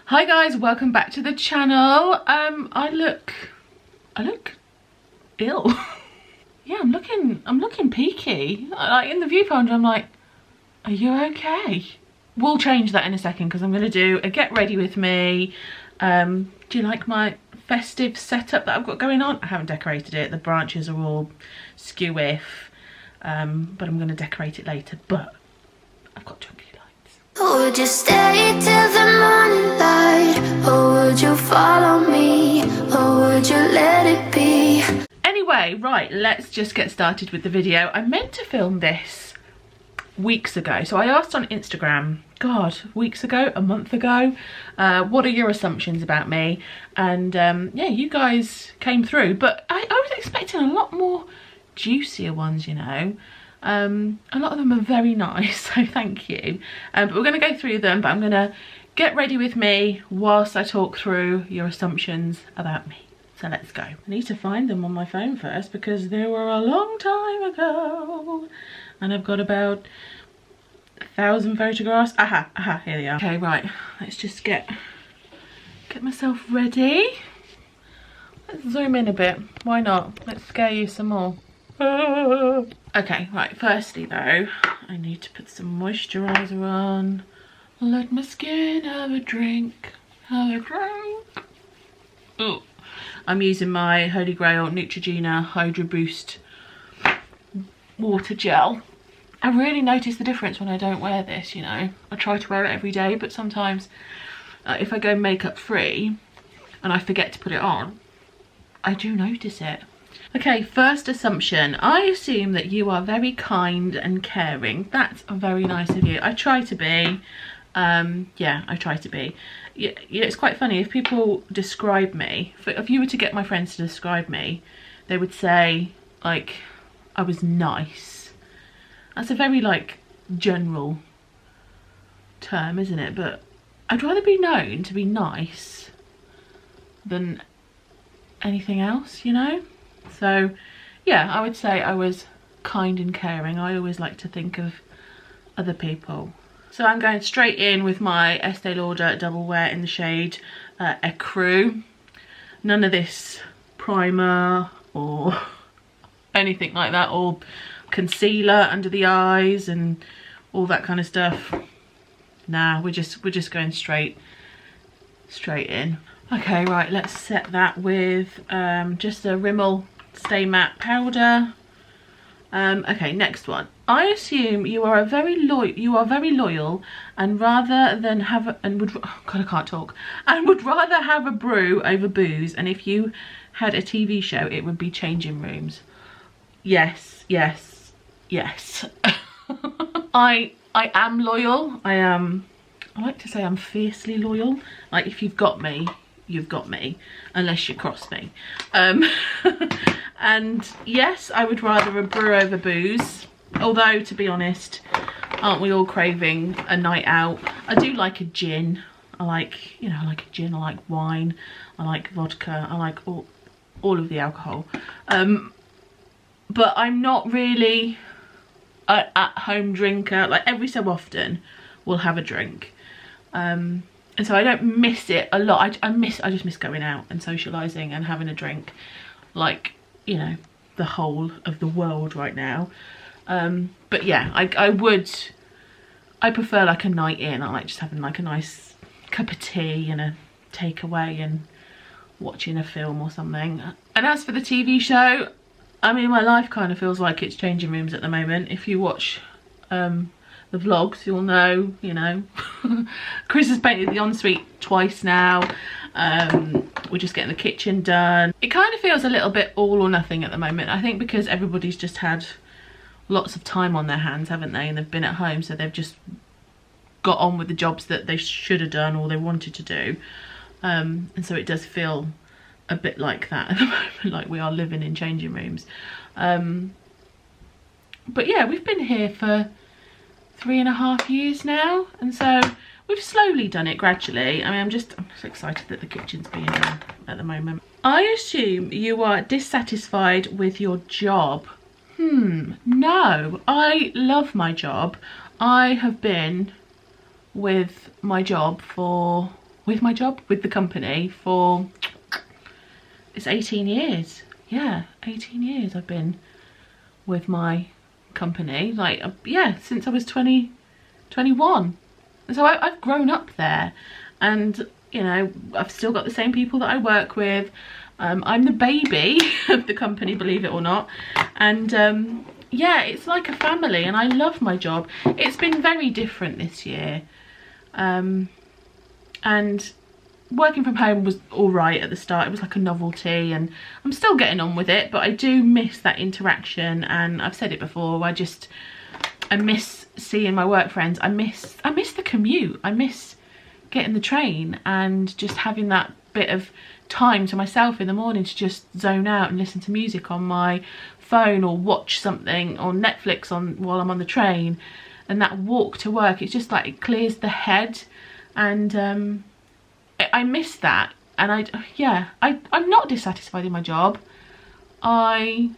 Hi guys, welcome back to the channel. I look ill. Yeah, I'm looking peaky. Like in the viewfinder, I'm like, are you okay? We'll change that in a second because I'm gonna do a get ready with me. Do you like my festive setup that I've got going on? I haven't decorated it. The branches are all skew-iff, but I'm gonna decorate it later. But I've got twinkly lights. Would you stay till the morning light, or would you follow me, or would you let it be? Anyway, right, let's just get started with the video. I meant to film this weeks ago. So I asked on Instagram, God, weeks ago, a month ago, what are your assumptions about me? And yeah, you guys came through, but I was expecting a lot more juicier ones, you know. A lot of them are very nice, so thank you. But we're going to go through them, but I'm going to get ready with me whilst I talk through your assumptions about me. So let's go. I need to find them on my phone first because they were a long time ago. And I've got about 1,000 photographs. Aha, here they are. Okay, right, let's just get myself ready. Let's zoom in a bit. Why not? Let's scare you some more. Okay, right, firstly though, I need to put some moisturiser on. Let my skin have a drink. Have a drink. Oh, I'm using my Holy Grail Neutrogena Hydro Boost water gel. I really notice the difference when I don't wear this, you know. I try to wear it every day, but sometimes if I go makeup free and I forget to put it on, I do notice it. Okay, first assumption. I assume that you are very kind and caring. That's very nice of you. I try to be. Yeah, I try to be. Yeah, it's quite funny. If people describe me, if you were to get my friends to describe me, they would say, like, I was nice. That's a very, like, general term, isn't it? But I'd rather be known to be nice than anything else, you know? So yeah, I would say I was kind and caring. I always like to think of other people. So I'm going straight in with my Estee Lauder Double Wear in the shade Ecru. None of this primer or anything like that, or concealer under the eyes and all that kind of stuff. Nah, we're just going straight in. Okay, right, let's set that with just a Rimmel Stay Matte powder. Okay, next one. I assume you are very loyal and rather than have would rather have a brew over booze, and if you had a TV show it would be changing rooms. Yes. I am loyal. I like to say I'm fiercely loyal. Like, if you've got me, you've got me, unless you cross me. And yes, I would rather a brew over booze, although to be honest, aren't we all craving a night out? I do like a gin. I like, you know, I like a gin, I like wine, I like vodka, I like all of the alcohol. But I'm not really an at-home drinker. Like, every so often we'll have a drink. And so I don't miss it a lot. I just miss going out and socialising and having a drink, like, you know, the whole of the world right now. But yeah, I prefer like a night in. I like just having like a nice cup of tea and a takeaway and watching a film or something. And as for the TV show, I mean, my life kind of feels like it's changing rooms at the moment. If you watch the vlogs, you'll know, you know. Chris has painted the ensuite twice now. We're just getting the kitchen done. It kind of feels a little bit all or nothing at the moment. I think because everybody's just had lots of time on their hands, haven't they? And they've been at home, so they've just got on with the jobs that they should have done or they wanted to do. And so it does feel a bit like that at the moment, like we are living in changing rooms. But yeah, we've been here for 3.5 years now, and so we've slowly done it gradually. I mean, I'm so excited that the kitchen's being done at the moment. I assume you are dissatisfied with your job. No, I love my job. I have been with my job for with my job, with the company for, it's 18 years. Yeah, 18 years I've been with my company, like, yeah, since I was 21. And so I've grown up there, and you know, I've still got the same people that I work with. I'm the baby of the company, believe it or not, and yeah, it's like a family, and I love my job. It's been very different this year, and working from home was all right at the start. It was like a novelty, and I'm still getting on with it, but I do miss that interaction. And I've said it before, I miss seeing my work friends. I miss the commute. I miss getting the train and just having that bit of time to myself in the morning to just zone out and listen to music on my phone, or watch something on Netflix while I'm on the train. And that walk to work, it's just like, it clears the head, and I miss that. And I'm not dissatisfied in my job. I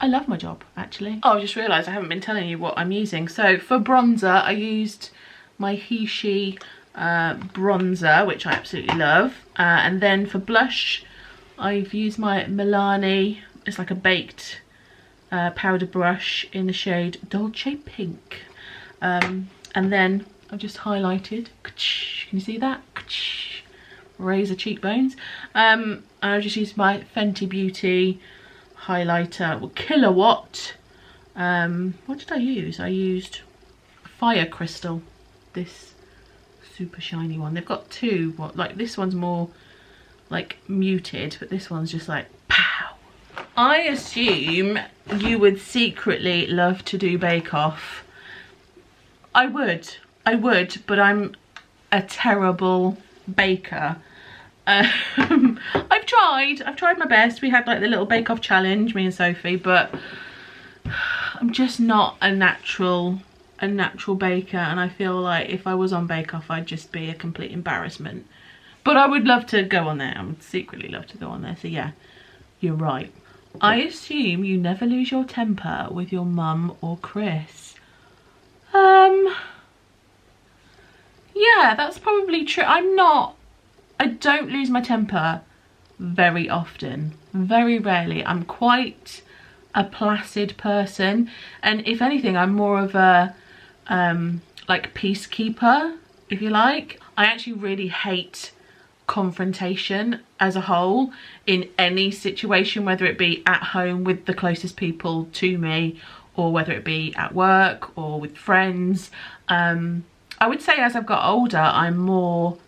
love my job, actually. Oh, I just realised I haven't been telling you what I'm using. So for bronzer, I used my He bronzer, which I absolutely love. And then for blush, I've used my Milani. It's like a baked powder brush in the shade Dolce Pink. And then I've just highlighted. Can you see that? Razor cheekbones. And I've just used my Fenty Beauty highlighter, well, Kilowatt. What did I use? I used Fire Crystal, this super shiny one. They've got two, like this one's more like muted, but this one's just like pow. I assume you would secretly love to do Bake Off. I would, but I'm a terrible baker. I've tried my best. We had like the little Bake Off challenge, me and Sophie, but I'm just not a natural baker, and I feel like if I was on Bake Off, I'd just be a complete embarrassment. But I would love to go on there. I would secretly love to go on there. So yeah, you're right. I assume you never lose your temper with your mum or Chris. Yeah, that's probably true. I don't lose my temper very often, very rarely. I'm quite a placid person, and if anything, I'm more of a like peacekeeper, if you like. I actually really hate confrontation as a whole in any situation, whether it be at home with the closest people to me, or whether it be at work or with friends. I would say as I've got older, I'm more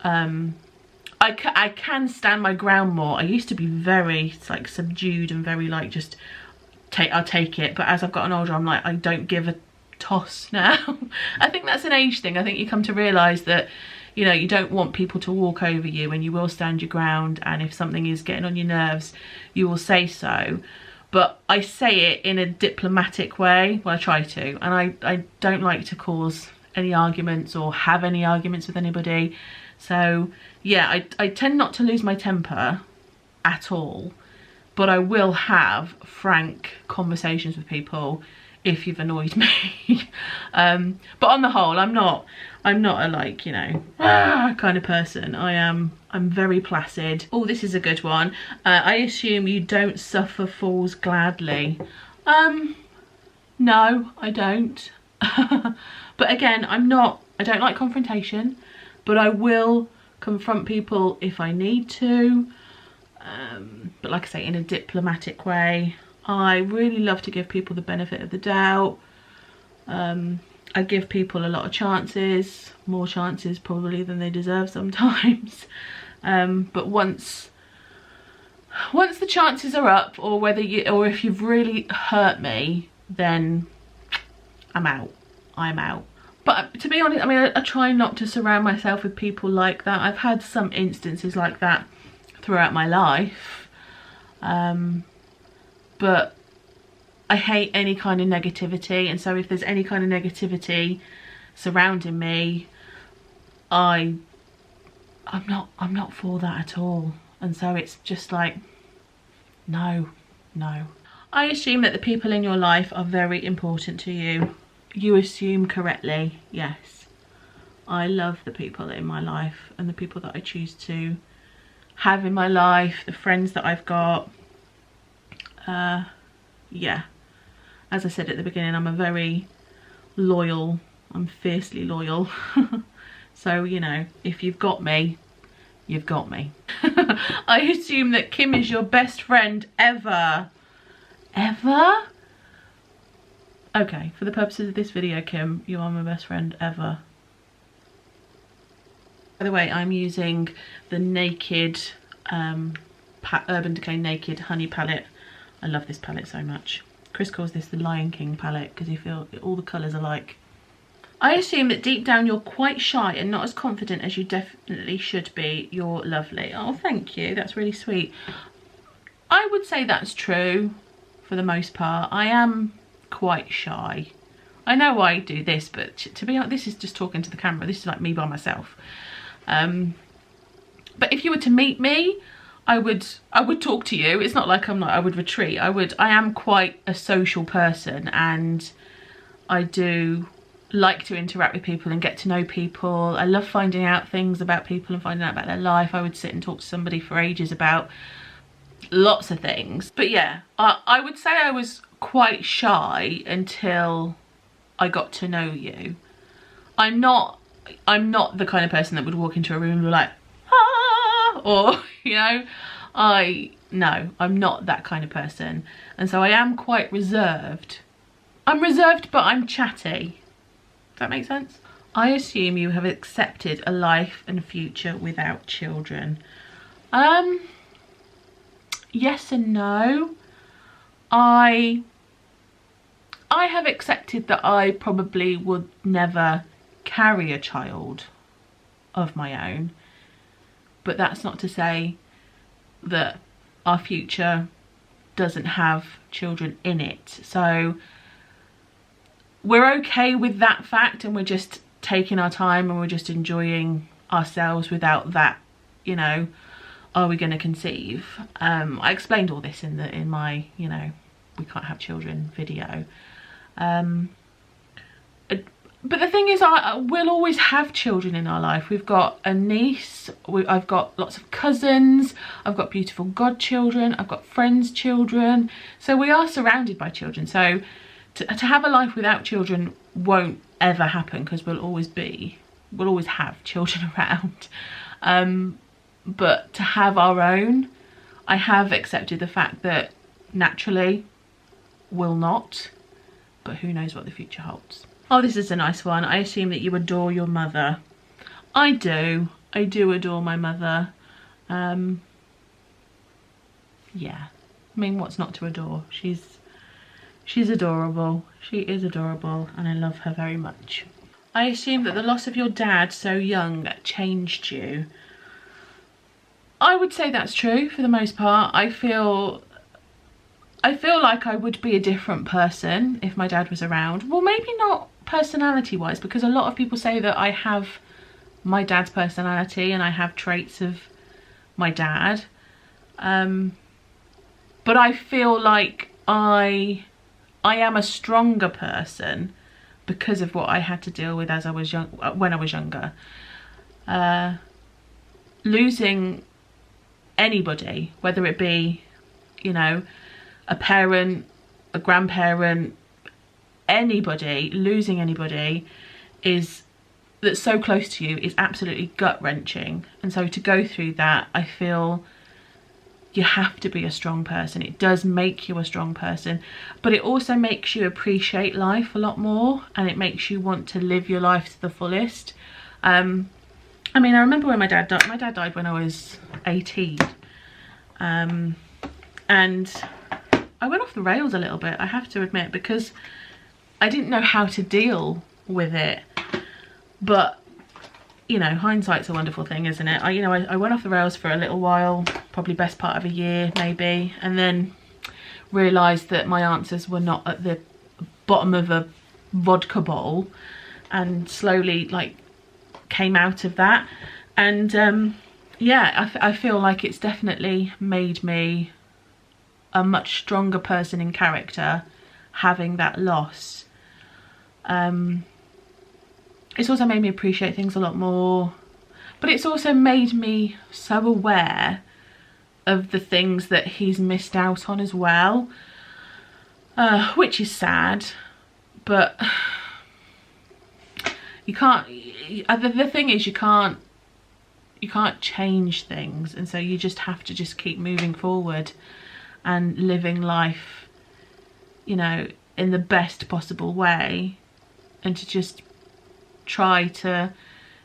I can stand my ground more. I used to be very like subdued and very like just I'll take it, but as I've gotten older, I'm like, I don't give a toss now. I think that's an age thing. I think you come to realise that, you know, you don't want people to walk over you, and you will stand your ground, and if something is getting on your nerves, you will say so. But I say it in a diplomatic way. Well, I try to, and I don't like to cause any arguments or have any arguments with anybody. So yeah, I tend not to lose my temper at all, but I will have frank conversations with people if you've annoyed me. But on the whole, I'm not a like, you know, kind of person. I'm very placid. Oh, this is a good one. I assume you don't suffer fools gladly. No, I don't. But again, I don't like confrontation, but I will confront people if I need to. But like I say, in a diplomatic way. I really love to give people the benefit of the doubt. I give people a lot of chances, more chances probably than they deserve sometimes. But once the chances are up, or if you've really hurt me, then I'm out. But to be honest, I mean, I try not to surround myself with people like that. I've had some instances like that throughout my life. But I hate any kind of negativity, and so if there's any kind of negativity surrounding me, I'm not for that at all. And so it's just like, no. I assume that the people in your life are very important to you. You assume correctly, yes. I love the people in my life and the people that I choose to have in my life, the friends that I've got. Yeah, as I said at the beginning, I'm a very loyal, I'm fiercely loyal. So, you know, if you've got me, you've got me. I assume that Kim is your best friend ever. Ever? Okay, for the purposes of this video, Kim, you are my best friend ever. By the way, I'm using the Naked, Urban Decay Naked Honey palette. I love this palette so much. Chris calls this the Lion King palette because you feel all the colours are like. I assume that deep down you're quite shy and not as confident as you definitely should be. You're lovely. Oh, thank you. That's really sweet. I would say that's true for the most part. I am quite shy. I know I do this, but to be honest, this is just talking to the camera. This is like me by myself. But if you were to meet me, I would talk to you. It's not like I would retreat. I am quite a social person, and I do like to interact with people and get to know people. I love finding out things about people and finding out about their life. I would sit and talk to somebody for ages about lots of things. But yeah, I would say I was quite shy until I got to know you. I'm not the kind of person that would walk into a room and be like, ah, or, you know, no, I'm not that kind of person. And so I am quite reserved. I'm reserved, but I'm chatty. Does that make sense? I assume you have accepted a life and future without children. Yes and no. I have accepted that I probably would never carry a child of my own, but that's not to say that our future doesn't have children in it. So we're okay with that fact, and we're just taking our time and we're just enjoying ourselves without that, you know, are we going to conceive? I explained all this in my, you know, we can't have children video. But the thing is, we'll always have children in our life. We've got a niece, I've got lots of cousins, I've got beautiful godchildren, I've got friends' children. So we are surrounded by children. So to have a life without children won't ever happen, because we'll always have children around. But to have our own, I have accepted the fact that naturally will not, but who knows what the future holds. Oh, this is a nice one. I assume that you adore your mother. I do adore my mother. Yeah, I mean, what's not to adore? She's adorable. She is adorable, and I love her very much. I assume that the loss of your dad so young changed you. I would say that's true for the most part. I feel like I would be a different person if my dad was around. Well, maybe not personality wise, because a lot of people say that I have my dad's personality and I have traits of my dad. But I feel like I am a stronger person because of what I had to deal with as I was young, when I was younger. Losing anybody, whether it be, you know, a parent, a grandparent, anybody, losing anybody that's so close to you is absolutely gut-wrenching. And so to go through that, I feel you have to be a strong person. It does make you a strong person, but it also makes you appreciate life a lot more, and it makes you want to live your life to the fullest. I mean, I remember when my dad died. My dad died when I was 18. And I went off the rails a little bit, I have to admit, because I didn't know how to deal with it. But, you know, hindsight's a wonderful thing, isn't it? I went off the rails for a little while, probably best part of a year maybe, and then realised that my answers were not at the bottom of a vodka bowl, and slowly like came out of that. And yeah, I feel like it's definitely made me a much stronger person in character, having that loss. it's also made me appreciate things a lot more, but it's also made me so aware of the things that he's missed out on as well, which is sad. But you can't, the thing is, you can't change things, and so you just have to just keep moving forward and living life, you know, in the best possible way, and to just try to,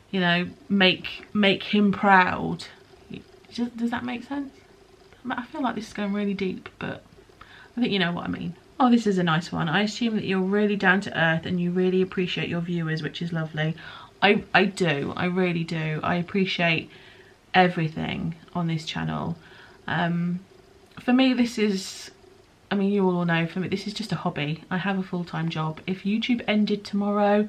you know, make him proud. Does that make sense? I feel like this is going really deep, but I think you know what I mean. Oh, this is a nice one. I assume that you're really down to earth and you really appreciate your viewers, which is lovely. I do, I really do. I appreciate everything on this channel. For me, this is, I mean, you all know, for me, this is just a hobby. I have a full-time job. If YouTube ended tomorrow,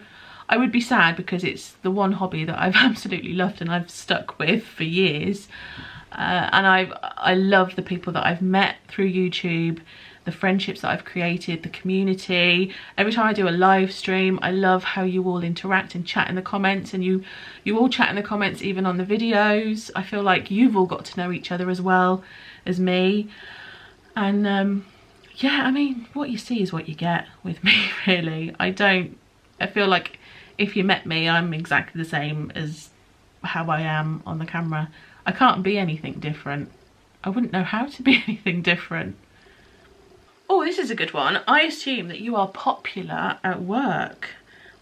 I would be sad, because it's the one hobby that I've absolutely loved and I've stuck with for years. And I love the people that I've met through YouTube, the friendships that I've created, the community. Every time I do a live stream, I love how you all interact and chat in the comments, and you all chat in the comments even on the videos. I feel like you've all got to know each other as well as me. And yeah, I mean, what you see is what you get with me, really. I feel like if you met me, I'm exactly the same as how I am on the camera. I can't be anything different. I wouldn't know how to be anything different. Oh, this is a good one. I assume that you are popular at work.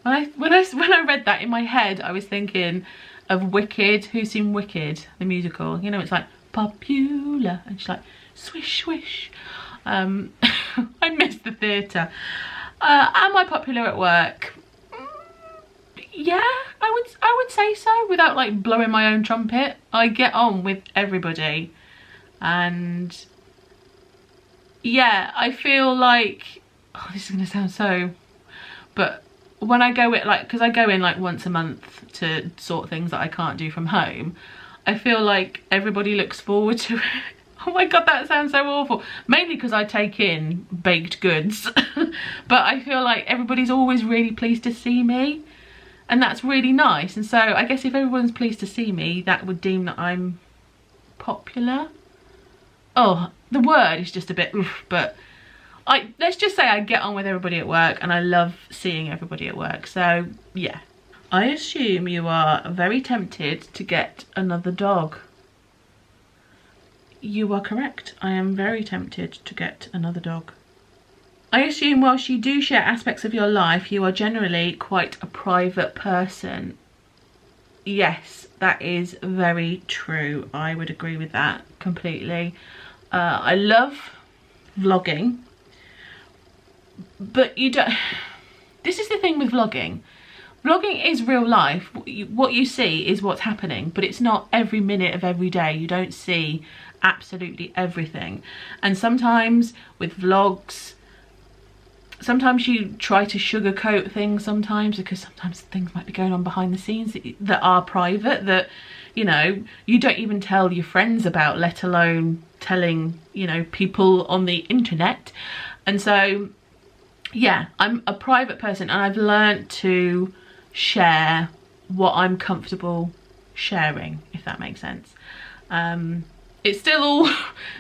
When I read that, in my head, I was thinking of Wicked. Who's seen Wicked, the musical? You know, it's like popular, and she's like swish swish. I miss the theatre. Am I popular at work? Yeah, I would say so, without like blowing my own trumpet. I get on with everybody, and yeah, I feel like, oh, this is gonna sound so, but when I go in, like, because I go in like once a month to sort things that I can't do from home, I feel like everybody looks forward to it. Oh my god, that sounds so awful. Mainly because I take in baked goods, but I feel like everybody's always really pleased to see me. And that's really nice. And so I guess if everyone's pleased to see me, that would deem that I'm popular. Oh, the word is just a bit oof, but let's just say I get on with everybody at work, and I love seeing everybody at work. So yeah. I assume you are very tempted to get another dog. You are correct. I am very tempted to get another dog. I assume whilst you do share aspects of your life, you are generally quite a private person. Yes, that is very true. I would agree with that completely. I love vlogging, but you don't... This is the thing with vlogging. Vlogging is real life. What you see is what's happening, but it's not every minute of every day. You don't see absolutely everything. And sometimes with vlogs, sometimes you try to sugarcoat things sometimes, because sometimes things might be going on behind the scenes that are private, that, you know, you don't even tell your friends about, let alone telling, you know, people on the internet. And so, yeah, I'm a private person, and I've learnt to share what I'm comfortable sharing, if that makes sense. It's still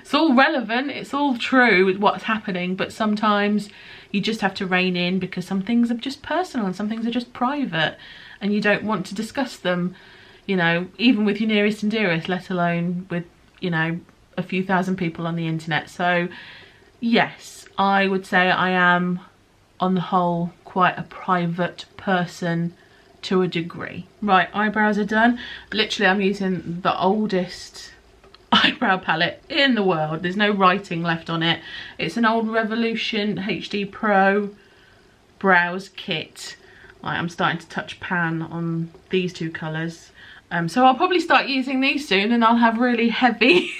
it's all relevant, it's all true with what's happening, but sometimes you just have to rein in, because some things are just personal and some things are just private, and you don't want to discuss them, you know, even with your nearest and dearest, let alone with, you know, a few thousand people on the internet. So yes, I would say I am on the whole quite a private person to a degree. Right, eyebrows are done. Literally, I'm using the oldest eyebrow palette in the world. There's no writing left on it. It's an old Revolution HD Pro brows kit. I'm starting to touch pan on these two colours. So I'll probably start using these soon, and I'll have really heavy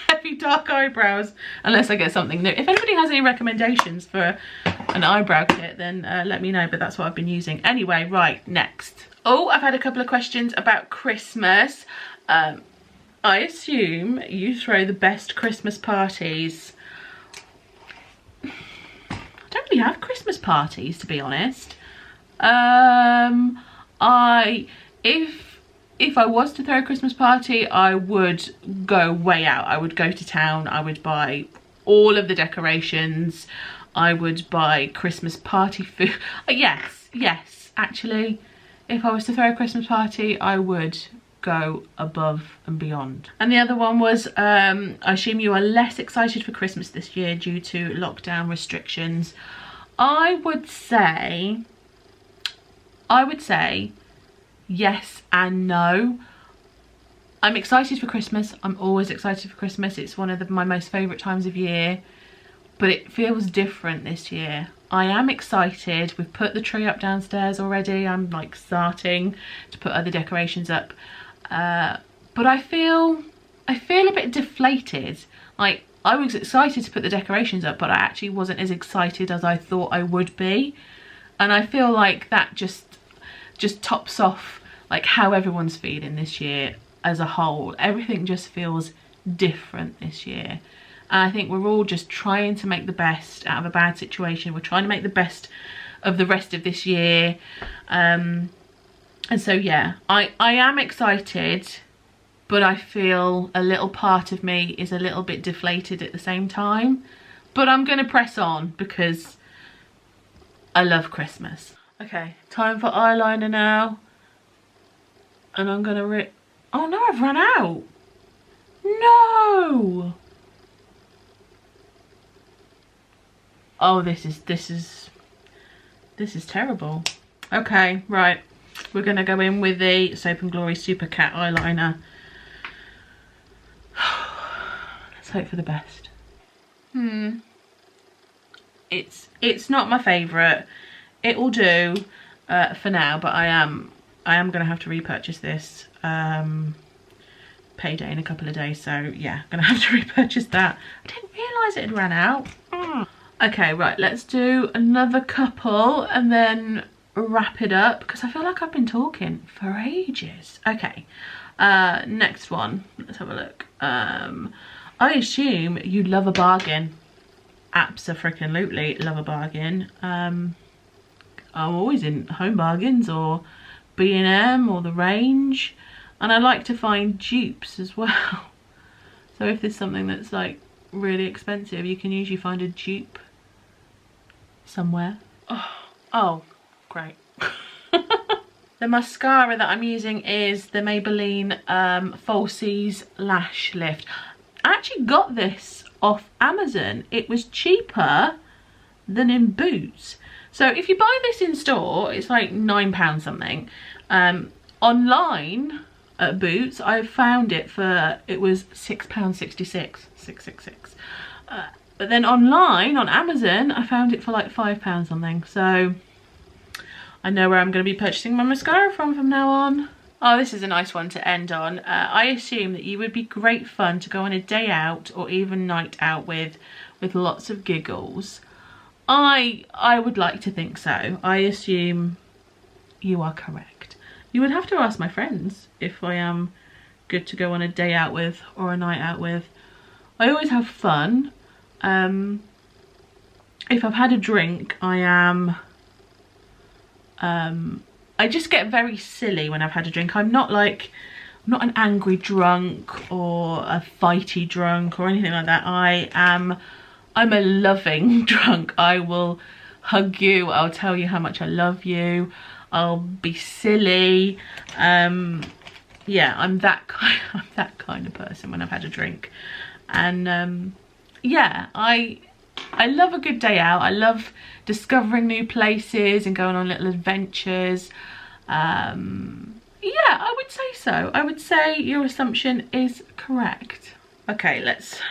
heavy dark eyebrows, unless I get something new. If anybody has any recommendations for an eyebrow kit, then let me know, but that's what I've been using. Anyway, right, next. Oh, I've had a couple of questions about Christmas. I assume you throw the best Christmas parties. I don't really have Christmas parties, to be honest. If I was to throw a Christmas party, I would go way out. I would go to town, I would buy all of the decorations, I would buy Christmas party food. Yes, actually, if I was to throw a Christmas party, I would go above and beyond. And the other one was, I assume you are less excited for Christmas this year due to lockdown restrictions. I would say yes and no. I'm excited for Christmas. I'm always excited for Christmas. It's one of my most favourite times of year, but it feels different this year. I am excited. We've put the tree up downstairs already. I'm like starting to put other decorations up, but I feel a bit deflated. Like, I was excited to put the decorations up, but I actually wasn't as excited as I thought I would be, and I feel like that just tops off like how everyone's feeling this year as a whole. Everything just feels different this year, and I think we're all just trying to make the best out of a bad situation. We're trying to make the best of the rest of this year, and so yeah, I am excited, but I feel a little part of me is a little bit deflated at the same time. But I'm gonna press on because I love Christmas. Okay, time for eyeliner now. And I'm gonna oh no, I've run out. No. Oh, this is terrible. Okay, right. We're gonna go in with the Soap and Glory Super Cat eyeliner. Let's hope for the best. It's not my favourite. It will do for now, but I am gonna have to repurchase this payday in a couple of days, so yeah, gonna have to repurchase that. I didn't realise it had ran out. Okay, right, let's do another couple and then wrap it up because I feel like I've been talking for ages. Okay, next one, let's have a look. I assume you love a bargain. Abso-freaking-lutely love a bargain. I'm always in Home Bargains or B&M or The Range, and I like to find dupes as well. So if there's something that's like really expensive, you can usually find a dupe somewhere. Oh great. The mascara that I'm using is the Maybelline Falsies Lash Lift. I actually got this off Amazon. It was cheaper than in Boots. So if you buy this in store, it's like £9 something. Online at Boots, I found it for, it was £6.66, 666. But then online on Amazon, I found it for like £5 something. So I know where I'm going to be purchasing my mascara from now on. Oh, this is a nice one to end on. I assume that you would be great fun to go on a day out or even night out with lots of giggles. I would like to think so. I assume you are correct. You would have to ask my friends if I am good to go on a day out with or a night out with. I always have fun. If I've had a drink, I just get very silly when I've had a drink. I'm not an angry drunk or a fighty drunk or anything like that. I'm a loving drunk. I will hug you. I'll tell you how much I love you. I'll be silly. Yeah, I'm that kind of person when I've had a drink. And yeah, I love a good day out. I love discovering new places and going on little adventures. Yeah, I would say so. I would say your assumption is correct. Okay, let's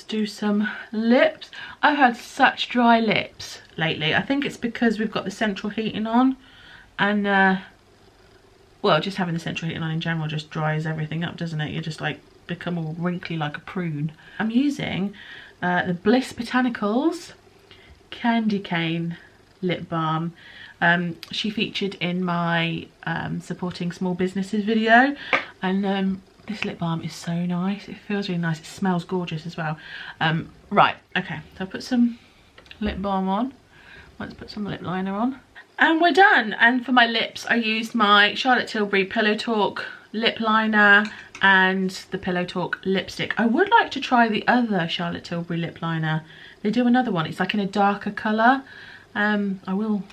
do some lips. I've had such dry lips lately. I think it's because we've got the central heating on, and well, just having the central heating on in general just dries everything up, doesn't it? You just like become all wrinkly like a prune. I'm using the Bliss Botanicals Candy Cane lip balm. She featured in my supporting small businesses video, and this lip balm is so nice. It feels really nice. It smells gorgeous as well. Right, okay, so I put some lip balm on. Let's put some lip liner on. And we're done. And for my lips, I used my Charlotte Tilbury Pillow Talk lip liner and the Pillow Talk lipstick. I would like to try the other Charlotte Tilbury lip liner. They do another one. It's like in a darker colour. I will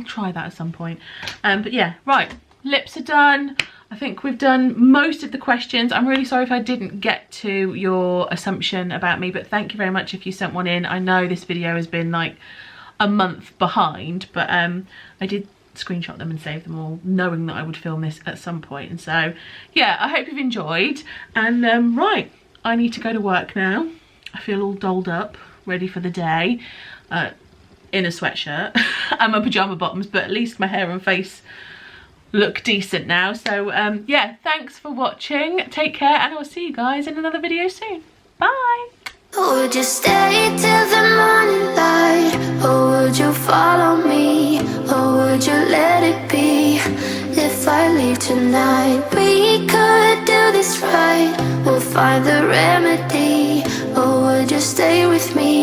try that at some point. But yeah, right. Lips are done. I think we've done most of the questions. I'm really sorry if I didn't get to your assumption about me, but thank you very much if you sent one in. I know this video has been like a month behind, but I did screenshot them and save them all, knowing that I would film this at some point. And so yeah, I hope you've enjoyed. And right, I need to go to work now. I feel all dolled up, ready for the day, in a sweatshirt and my pajama bottoms, but at least my hair and face look decent now. So yeah, thanks for watching, take care, and I'll see you guys in another video soon. Bye. Would you stay till the morning light, or would you follow me, or would you let it be? If I leave tonight, we could do this right, we'll find the remedy. Or would you stay with me?